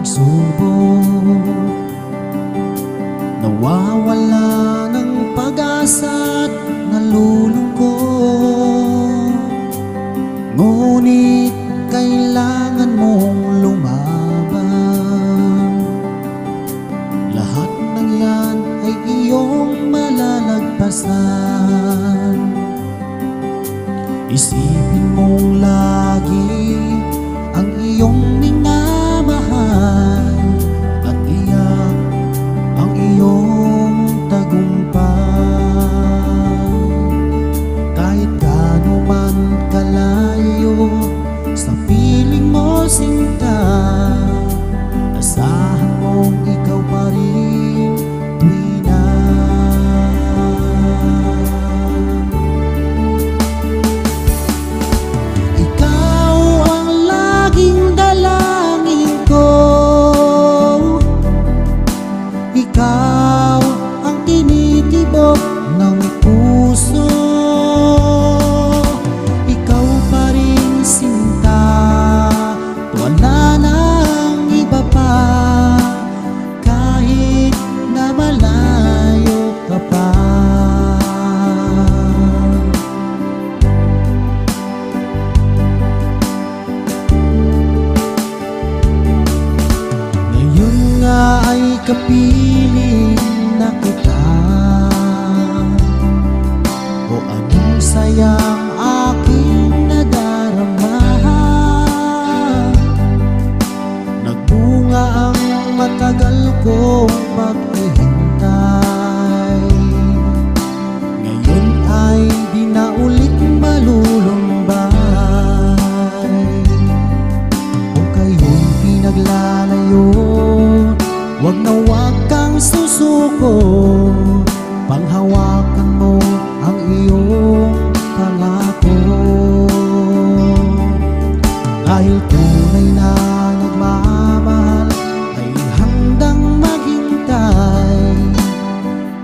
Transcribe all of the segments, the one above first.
pagsubok, nawawala ng pag-asa at nalulungkot. Ngunit kailangan mong lumaban. Lahat ng yan ay iyong malalagpasan. Isipin mong lagi ang iyong minamahal at iyak ang iyong tagumpay. Kahit gaano man kalayo sa piling mo, sinta, asahan mong ikaw pa rin tuwing na. Ikaw ang laging dalangin ko, ikaw ang tinitibok ng puso. Ikaw pa rin, sinta, wala nang iba pa. Kahit na malayo ka pa, ngayon nga ay kapiling na kita. O anong sayang aking nadarama. Nagbunga ang matagal kong paghihintay. Ngayon ay di na ulit malulumbay. Kung kayo'y pinaglalayo, wag na wag kang susuko. Panghawakan mo ang iyong pangako. Dahil tunay na nagmamahal ay handang maghintay.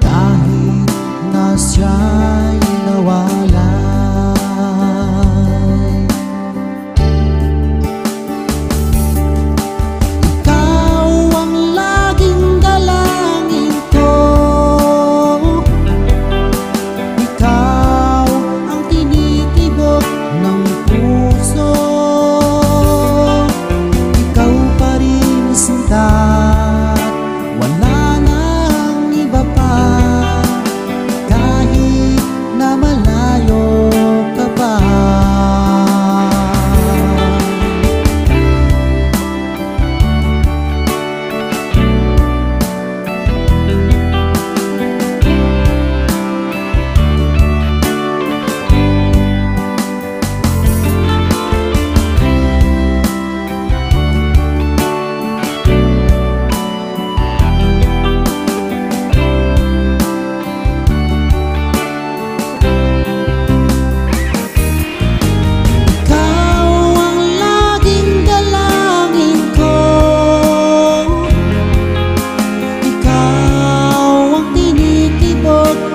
Kahit na siya'y nawalay. Ikaw ang laging dalangin ko, ikaw ang tinitibok ng puso. Ikaw pa rin, sinta, wala nang iba pa. Kahit na malayo ka pa.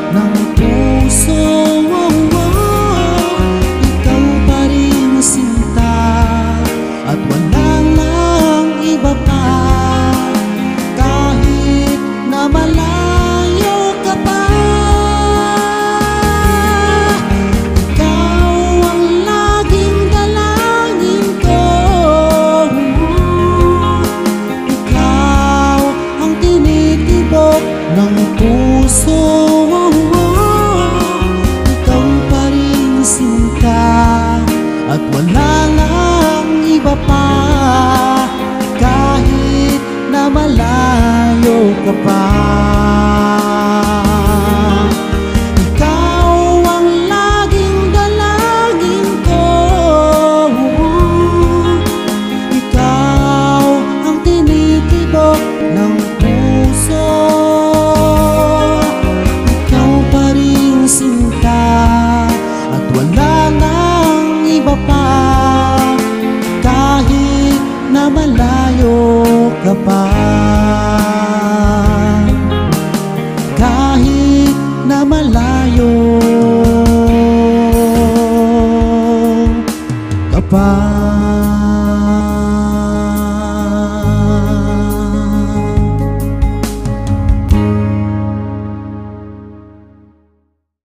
Ng puso, ikaw pa rin, sinta, at wala nang iba pa. Kahit na malayo ka pa. Ikaw ang laging dalangin ko, ikaw ang tinitibok ng puso. Sinta, at wala nang iba pa. Kahit na malayo ka pa. Kahit na malayo ka pa.